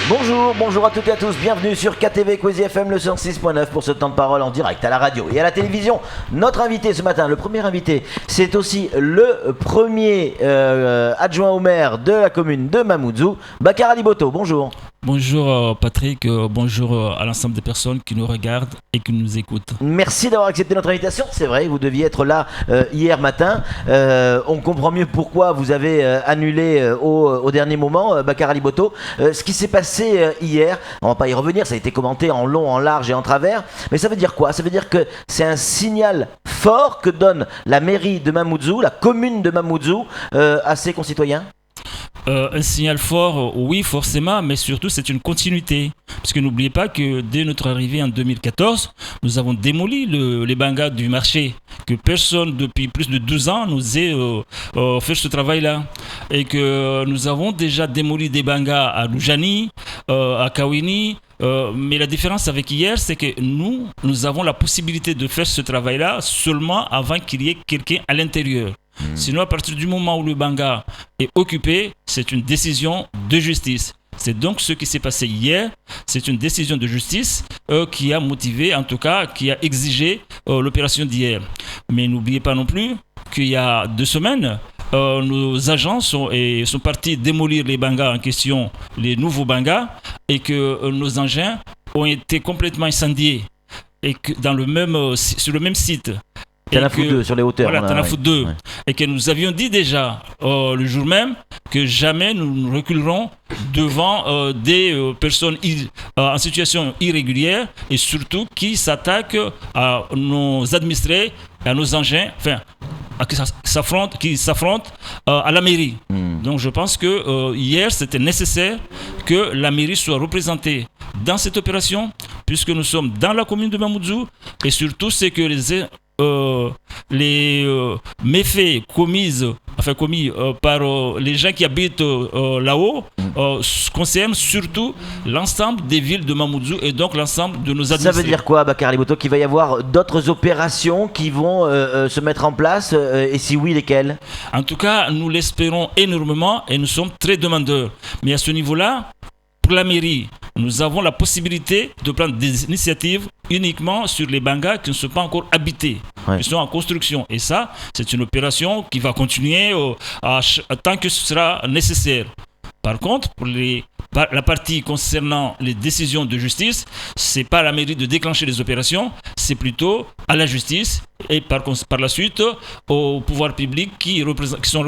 Bonjour à toutes et à tous, bienvenue sur KTV Quiz FM le 106.9 pour ce temps de parole en direct à la radio et à la télévision. Notre invité ce matin, le premier invité, c'est aussi le premier adjoint au maire de la commune de Mamoudzou, Bakar Ali Boto. Bonjour. Bonjour Patrick, bonjour à l'ensemble des personnes qui nous regardent et qui nous écoutent. Merci d'avoir accepté notre invitation, c'est vrai, vous deviez être là hier matin. On comprend mieux pourquoi vous avez annulé au dernier moment, Bakar Ali Boto. Ce qui s'est passé hier, on va pas y revenir, ça a été commenté en long, en large et en travers, mais ça veut dire quoi? Ça veut dire que c'est un signal fort que donne la mairie de Mamoudzou, la commune de Mamoudzou, à ses concitoyens? Un signal fort, oui forcément, mais surtout c'est une continuité. Parce que n'oubliez pas que dès notre arrivée en 2014, nous avons démoli les bangas du marché. Que personne depuis plus de 12 ans nous ait fait ce travail-là. Et que nous avons déjà démoli des bangas à Loujani, à Kawini. Mais la différence avec hier, c'est que nous avons la possibilité de faire ce travail-là seulement avant qu'il y ait quelqu'un à l'intérieur. Sinon, à partir du moment où le banga est occupé, c'est une décision de justice. C'est donc ce qui s'est passé hier. C'est une décision de justice qui a motivé, en tout cas, qui a exigé l'opération d'hier. Mais n'oubliez pas non plus qu'il y a 2 semaines, nos agents sont partis démolir les bangas en question, les nouveaux bangas, et que nos engins ont été complètement incendiés et que sur le même site. Tanafout 2 sur les hauteurs. Voilà, Tanafout 2. Ouais. Et que nous avions dit déjà le jour même que jamais nous reculerons devant des personnes en situation irrégulière et surtout qui s'attaquent à nos administrés, à nos engins, enfin, qui s'affrontent à la mairie. Donc je pense que hier c'était nécessaire que la mairie soit représentée dans cette opération puisque nous sommes dans la commune de Mamoudzou et surtout c'est que les méfaits commis par les gens qui habitent là-haut concernent surtout l'ensemble des villes de Mamoudzou et donc l'ensemble de nos administrés. Ça veut dire quoi, Bakar Ali Boto, qu'il va y avoir d'autres opérations qui vont se mettre en place et si oui, lesquelles? En tout cas, nous l'espérons énormément et nous sommes très demandeurs. Mais à ce niveau-là, pour la mairie, nous avons la possibilité de prendre des initiatives uniquement sur les bangas qui ne sont pas encore habités, qui sont en construction. Et ça, c'est une opération qui va continuer tant que ce sera nécessaire. Par contre, pour la partie concernant les décisions de justice, c'est pas à la mairie de déclencher les opérations, c'est plutôt à la justice et par la suite au pouvoir public qui est représenté sur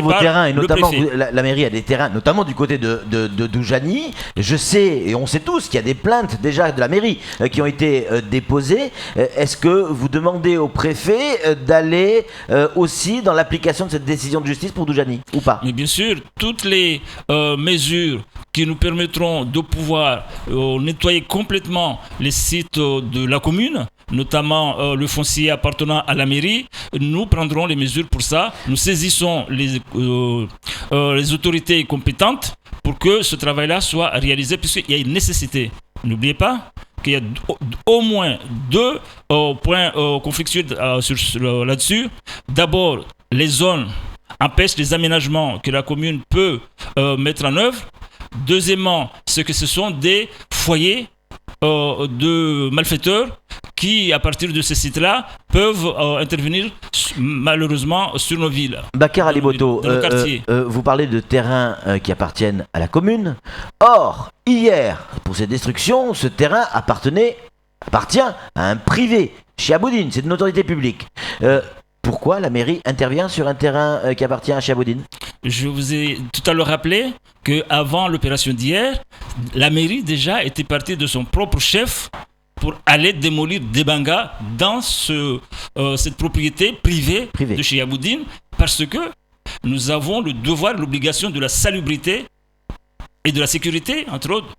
vos par terrains et notamment le la mairie a des terrains, notamment du côté de Doujani. Je sais et on sait tous qu'il y a des plaintes déjà de la mairie qui ont été déposées. Est-ce que vous demandez au préfet d'aller aussi dans l'application de cette décision de justice pour Doujani ou pas? Mais bien sûr, toutes les mesures qui nous permettront de pouvoir nettoyer complètement les sites de la commune, notamment le foncier appartenant à la mairie, nous prendrons les mesures pour ça. Nous saisissons les autorités compétentes pour que ce travail-là soit réalisé, puisqu'il y a une nécessité. N'oubliez pas qu'il y a au moins 2 points conflictuels là-dessus. D'abord, les zones empêchent les aménagements que la commune peut mettre en œuvre. Deuxièmement, c'est que ce sont des foyers de malfaiteurs qui, à partir de ces sites-là, peuvent intervenir malheureusement sur nos villes. Bakar Ali Boto, vous parlez de terrains qui appartiennent à la commune. Or, hier, pour ces destructions, ce terrain appartient à un privé, Chiaboudine, c'est une autorité publique. Pourquoi la mairie intervient sur un terrain qui appartient à Chiaboudine? Je vous ai tout à l'heure rappelé qu'avant l'opération d'hier, la mairie déjà était partie de son propre chef pour aller démolir des bangas dans cette propriété privée de Chiaboudine parce que nous avons le devoir, l'obligation de la salubrité et de la sécurité, entre autres,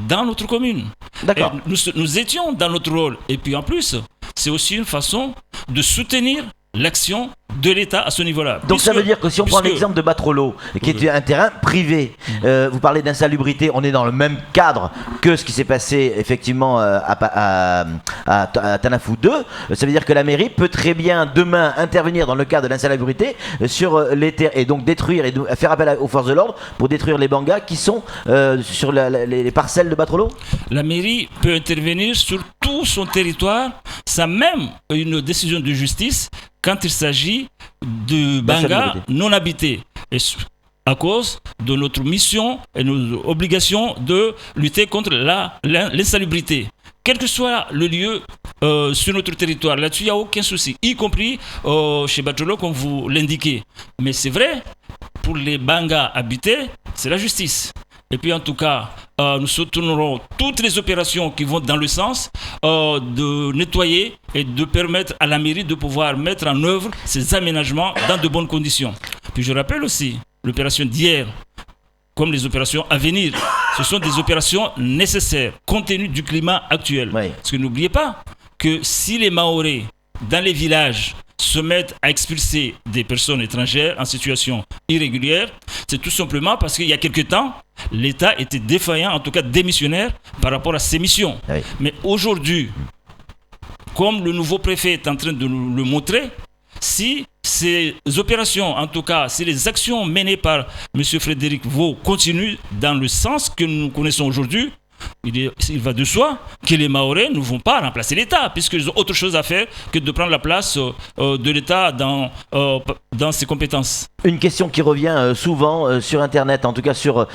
dans notre commune. D'accord. Nous étions dans notre rôle. Et puis en plus, c'est aussi une façon de soutenir l'action de l'État à ce niveau-là. Donc ça veut dire que si on prend l'exemple de Batrolo, qui est un terrain privé, vous parlez d'insalubrité, on est dans le même cadre que ce qui s'est passé effectivement à Tanafou 2, ça veut dire que la mairie peut très bien demain intervenir dans le cadre de l'insalubrité sur les terres et donc détruire et faire appel aux forces de l'ordre pour détruire les bangas qui sont sur les parcelles de Batrolo. La mairie peut intervenir sur tout son territoire, sans même une décision de justice, quand il s'agit de bangas non habités. Et à cause de notre mission et nos obligations de lutter contre l'insalubrité. Quel que soit le lieu sur notre territoire, là-dessus, il n'y a aucun souci, y compris chez Batrolo, comme vous l'indiquez. Mais c'est vrai, pour les bangas habités, c'est la justice. Et puis en tout cas, nous soutiendrons toutes les opérations qui vont dans le sens de nettoyer et de permettre à la mairie de pouvoir mettre en œuvre ces aménagements dans de bonnes conditions. Puis je rappelle aussi, l'opération d'hier, comme les opérations à venir, ce sont des opérations nécessaires, compte tenu du climat actuel. Oui. Parce que n'oubliez pas que si les Mahorais, dans les villages, se mettent à expulser des personnes étrangères en situation irrégulière, c'est tout simplement parce qu'il y a quelque temps, l'État était défaillant, en tout cas démissionnaire, par rapport à ses missions. Oui. Mais aujourd'hui, comme le nouveau préfet est en train de nous le montrer, si ces opérations, en tout cas, si les actions menées par M. Frédéric Vaux continuent dans le sens que nous connaissons aujourd'hui, il va de soi que les Mahorais ne vont pas remplacer l'État, puisqu'ils ont autre chose à faire que de prendre la place de l'État dans ses compétences. Une question qui revient souvent sur Internet, en tout cas sur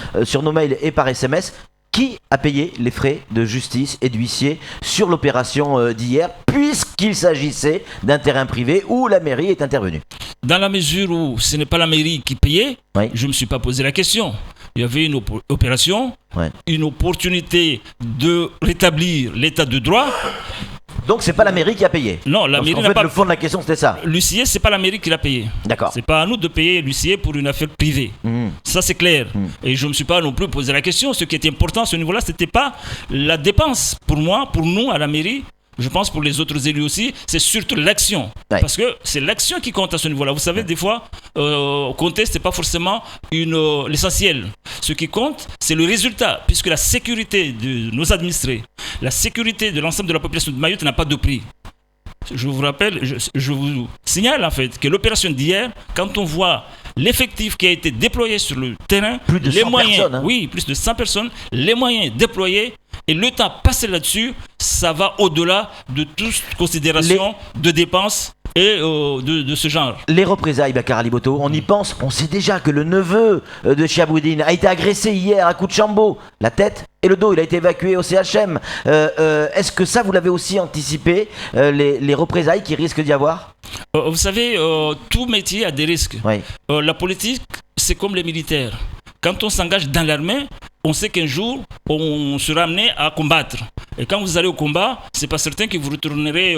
nos mails et par SMS. Qui a payé les frais de justice et d'huissier sur l'opération d'hier, puisqu'il s'agissait d'un terrain privé où la mairie est intervenue? Dans la mesure où ce n'est pas la mairie qui payait, oui. Je ne me suis pas posé la question. Il y avait une opération, oui. Une opportunité de rétablir l'état de droit. Donc c'est pas la mairie qui a payé. Non, la mairie n'a pas. Le fond de la question c'était ça. L'huissier, c'est pas la mairie qui l'a payé. D'accord. C'est pas à nous de payer l'huissier pour une affaire privée. Ça c'est clair. Et je me suis pas non plus posé la question. Ce qui était important à ce niveau-là, c'était pas la dépense. Pour moi, pour nous à la mairie, je pense pour les autres élus aussi, c'est surtout l'action. Ouais. Parce que c'est l'action qui compte à ce niveau-là. Vous savez, des fois, compter, c'est pas forcément l'essentiel. Ce qui compte, c'est le résultat, puisque la sécurité de nos administrés, la sécurité de l'ensemble de la population de Mayotte n'a pas de prix. Je vous rappelle, je vous signale en fait que l'opération d'hier, quand on voit l'effectif qui a été déployé sur le terrain, plus de 100 personnes, hein. Oui, plus de 100 personnes, les moyens déployés et le temps passé là-dessus, ça va au-delà de toute considération de dépenses et de ce genre. Les représailles, Bakar Ali Botto, on y pense, on sait déjà que le neveu de Chiaboudine a été agressé hier à coups de chambeau, la tête et le dos, il a été évacué au CHM. Est-ce que ça, vous l'avez aussi anticipé, les représailles qui risquent d'y avoir? Vous savez, tout métier a des risques. Oui. La politique, c'est comme les militaires. Quand on s'engage dans l'armée, on sait qu'un jour, on sera amené à combattre. Et quand vous allez au combat, c'est pas certain que vous retournerez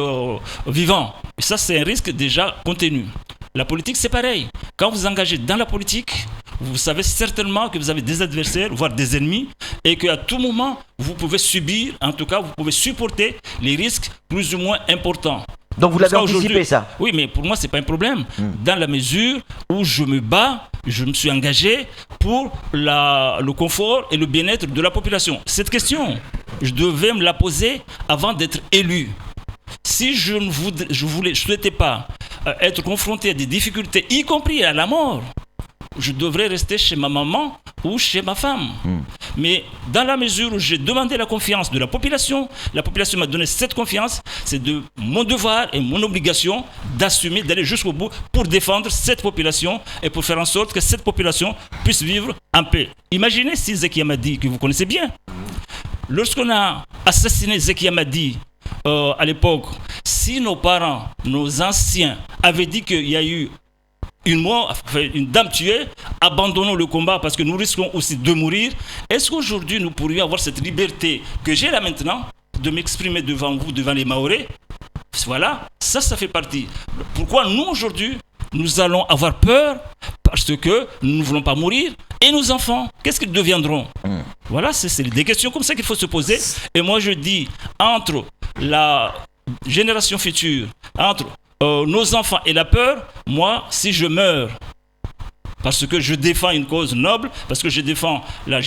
vivant. Et ça, c'est un risque déjà contenu. La politique, c'est pareil. Quand vous engagez dans la politique, vous savez certainement que vous avez des adversaires, voire des ennemis, et qu'à tout moment, vous pouvez subir, en tout cas, vous pouvez supporter les risques plus ou moins importants. Donc vous l'avez anticipé ça? Oui, mais pour moi, c'est pas un problème. Dans la mesure où je me bats, je me suis engagé pour le confort et le bien-être de la population. Cette question, je devais me la poser avant d'être élu. Si je ne souhaitais pas être confronté à des difficultés, y compris à la mort, je devrais rester chez ma maman ou chez ma femme. Mais dans la mesure où j'ai demandé la confiance de la population m'a donné cette confiance, c'est de mon devoir et mon obligation d'assumer, d'aller jusqu'au bout pour défendre cette population et pour faire en sorte que cette population puisse vivre en paix. Imaginez si Zeki Amadi, que vous connaissez bien, lorsqu'on a assassiné Zeki Amadi à l'époque, si nos parents, nos anciens avaient dit qu'il y a eu une dame tuée, abandonnons le combat parce que nous risquons aussi de mourir. Est-ce qu'aujourd'hui nous pourrions avoir cette liberté que j'ai là maintenant de m'exprimer devant vous, devant les Mahorais? Voilà, ça fait partie. Pourquoi nous aujourd'hui, nous allons avoir peur? Parce que nous ne voulons pas mourir. Et nos enfants, qu'est-ce qu'ils deviendront? Voilà, c'est des questions comme ça qu'il faut se poser. Et moi je dis, entre la génération future, entre nos enfants aient la peur, moi, si je meurs, parce que je défends une cause noble, parce que je défends la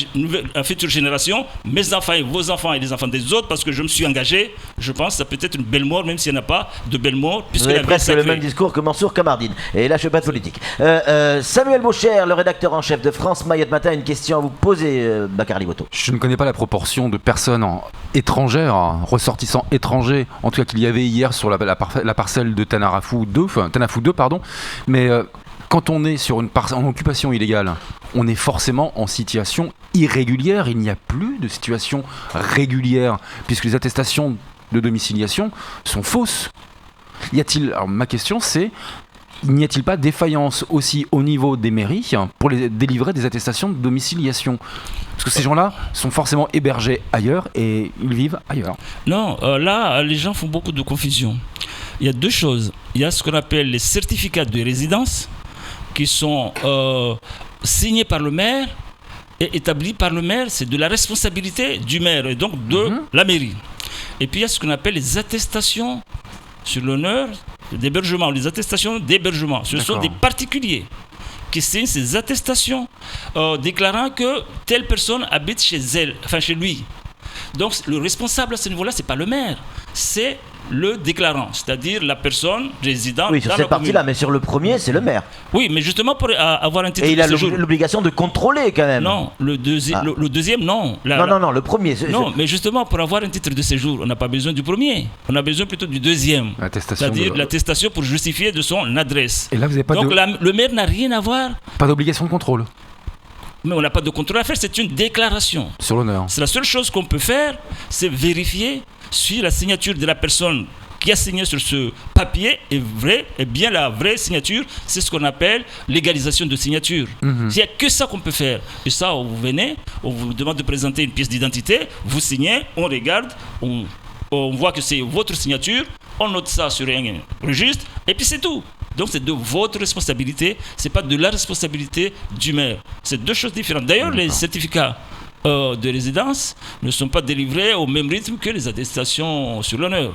future génération, mes enfants et vos enfants et les enfants des autres, parce que je me suis engagé, je pense que ça peut être une belle mort, même s'il n'y en a pas de belle mort. Vous avez presque le même discours que Mansour Kamardine. Et là, je ne fais pas de politique. Samuel Baucher, le rédacteur en chef de France Mayotte Matin, une question à vous poser, Bakary Liboto. Je ne connais pas la proportion de personnes étrangères, ressortissants étrangers, en tout cas qu'il y avait hier sur la parcelle de Tanafou 2, mais... quand on est sur en occupation illégale, on est forcément en situation irrégulière. Il n'y a plus de situation régulière, puisque les attestations de domiciliation sont fausses. Alors ma question c'est, n'y a-t-il pas défaillance aussi au niveau des mairies pour délivrer des attestations de domiciliation ? Parce que ces gens-là sont forcément hébergés ailleurs et ils vivent ailleurs. Non, là, les gens font beaucoup de confusion. Il y a deux choses. Il y a ce qu'on appelle les certificats de résidence, qui sont signés par le maire et établis par le maire. C'est de la responsabilité du maire et donc de la mairie. Et puis il y a ce qu'on appelle les attestations sur l'honneur d'hébergement, les attestations d'hébergement. Ce sont des particuliers qui signent ces attestations déclarant que telle personne habite chez lui. Donc le responsable à ce niveau-là, c'est pas le maire, c'est le déclarant, c'est-à-dire la personne résidant sur cette partie-là, mais sur le premier, c'est le maire. Oui, mais justement pour avoir un titre de séjour. Et il a l'obligation de contrôler quand même. Non, le deuxième, non. Non, le premier. Non, mais justement pour avoir un titre de séjour, on n'a pas besoin du premier, on a besoin plutôt du deuxième. C'est-à-dire l'attestation pour justifier de son adresse. Et là, vous n'avez pas donc le maire n'a rien à voir. Pas d'obligation de contrôle. Mais on n'a pas de contrôle à faire, c'est une déclaration. Sur l'honneur. C'est la seule chose qu'on peut faire, c'est vérifier si la signature de la personne qui a signé sur ce papier est vraie, et bien la vraie signature, c'est ce qu'on appelle légalisation de signature. Il n'y a que ça qu'on peut faire. Et ça, vous venez, on vous demande de présenter une pièce d'identité, vous signez, on regarde, on voit que c'est votre signature, on note ça sur un registre, et puis c'est tout. Donc c'est de votre responsabilité, c'est pas de la responsabilité du maire. C'est deux choses différentes. D'ailleurs, les certificats de résidence ne sont pas délivrés au même rythme que les attestations sur l'honneur.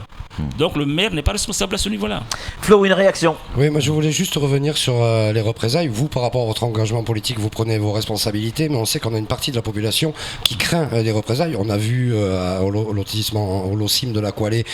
Donc le maire n'est pas responsable à ce niveau-là. Flo, une réaction? Oui, moi je voulais juste revenir sur les représailles. Vous, par rapport à votre engagement politique, vous prenez vos responsabilités, mais on sait qu'on a une partie de la population qui craint les représailles. On a vu au LOCIM de la Coalée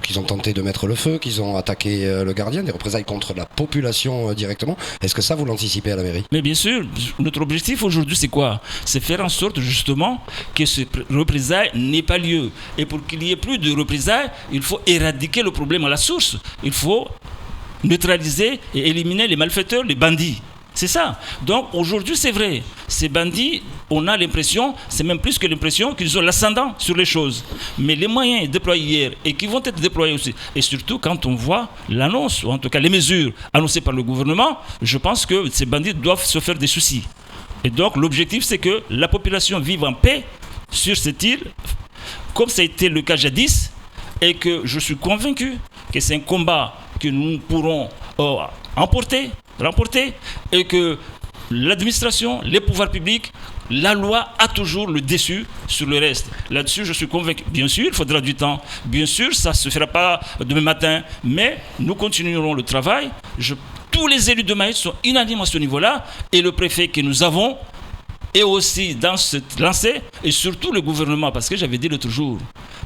qu'ils ont tenté de mettre le feu, qu'ils ont attaqué le gardien, des représailles contre la population directement. Est-ce que ça, vous l'anticipez à la mairie? Mais bien sûr, notre objectif aujourd'hui c'est quoi? C'est faire en sorte justement que ces représailles n'aient pas lieu. Et pour qu'il y ait plus de représailles, il faut éradiquer le problème à la source. Il faut neutraliser et éliminer les malfaiteurs, les bandits. C'est ça. Donc aujourd'hui, c'est vrai. Ces bandits, on a l'impression, c'est même plus que l'impression, qu'ils ont l'ascendant sur les choses. Mais les moyens déployés hier et qui vont être déployés aussi, et surtout quand on voit l'annonce, ou en tout cas les mesures annoncées par le gouvernement, je pense que ces bandits doivent se faire des soucis. Et donc l'objectif, c'est que la population vive en paix sur cette île, comme ça a été le cas jadis, et que je suis convaincu que c'est un combat que nous pourrons remporter, et que l'administration, les pouvoirs publics, la loi a toujours le dessus sur le reste. Là-dessus, je suis convaincu. Bien sûr, il faudra du temps. Bien sûr, ça ne se fera pas demain matin. Mais nous continuerons le travail. Tous les élus de Mayotte sont unanimes à ce niveau-là. Et le préfet que nous avons est aussi dans cette lancée. Et surtout le gouvernement. Parce que j'avais dit l'autre jour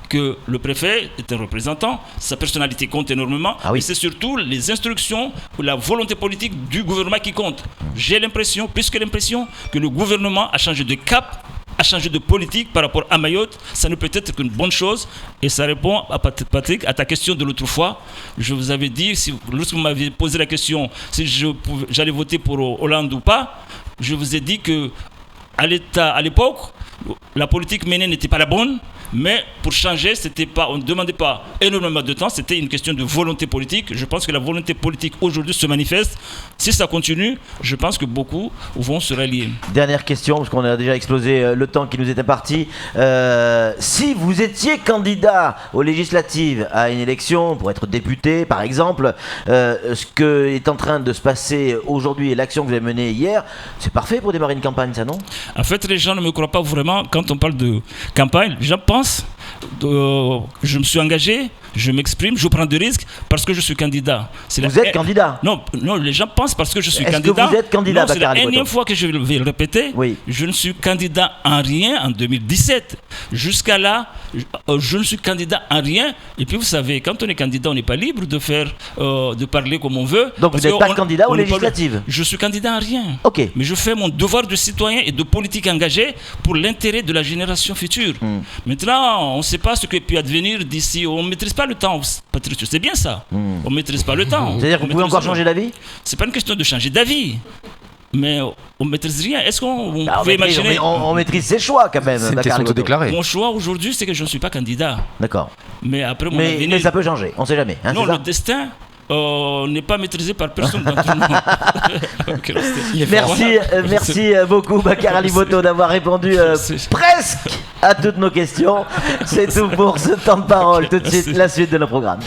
que le préfet est un représentant, sa personnalité compte énormément, et c'est surtout les instructions ou la volonté politique du gouvernement qui compte. J'ai l'impression, plus que l'impression, que le gouvernement a changé de cap, a changé de politique par rapport à Mayotte. Ça ne peut être qu'une bonne chose, et ça répond à Patrick, à ta question de l'autre fois. Je vous avais dit, lorsque vous m'aviez posé la question si j'allais voter pour Hollande ou pas, je vous ai dit que à l'époque, la politique menée n'était pas la bonne. Mais pour changer, on ne demandait pas énormément de temps, c'était une question de volonté politique. Je pense que la volonté politique aujourd'hui se manifeste. Si ça continue, je pense que beaucoup vont se rallier. Dernière question, parce qu'on a déjà explosé le temps qui nous était imparti. Si vous étiez candidat aux législatives à une élection pour être député, par exemple, ce qui est en train de se passer aujourd'hui et l'action que vous avez menée hier, c'est parfait pour démarrer une campagne, ça, non? En fait, les gens ne me croient pas vraiment quand on parle de campagne. Les gens pensent je me suis engagé, je m'exprime, je prends des risques parce que je suis candidat. Vous êtes candidat? Non, les gens pensent parce que je suis Est-ce candidat. que vous êtes candidat, Non, c'est la Bakary énième Aliboto? fois que je vais le répéter. Oui. Je ne suis candidat en rien en 2017. Jusqu'à là, je ne suis candidat en rien. Et puis vous savez, quand on est candidat, on n'est pas libre de faire, de parler comme on veut. Donc vous n'êtes pas candidat aux législatives? Je suis candidat en rien. Ok. Mais je fais mon devoir de citoyen et de politique engagée pour l'intérêt de la génération future. Maintenant, on ne sait pas ce qui peut advenir d'ici. On ne maîtrise pas le temps. Patrice, c'est bien ça. On ne maîtrise pas le temps. C'est-à-dire que vous pouvez encore changer d'avis? C'est pas une question de changer d'avis. Mais on ne maîtrise rien. Est-ce qu'on pouvait imaginer... On maîtrise ses choix quand même. C'est une Bakary question de Aliboto. déclarer. Mon choix aujourd'hui, c'est que je ne suis pas candidat. D'accord. Mais après mon Mais avenir... ça peut changer, on ne sait jamais. Hein, non, c'est ça le destin n'est pas maîtrisé par personne dans tout le monde. Merci beaucoup Bakary Aliboto d'avoir répondu presque à toutes nos questions. C'est tout pour ce temps de parole. Tout de suite, la suite de nos programmes.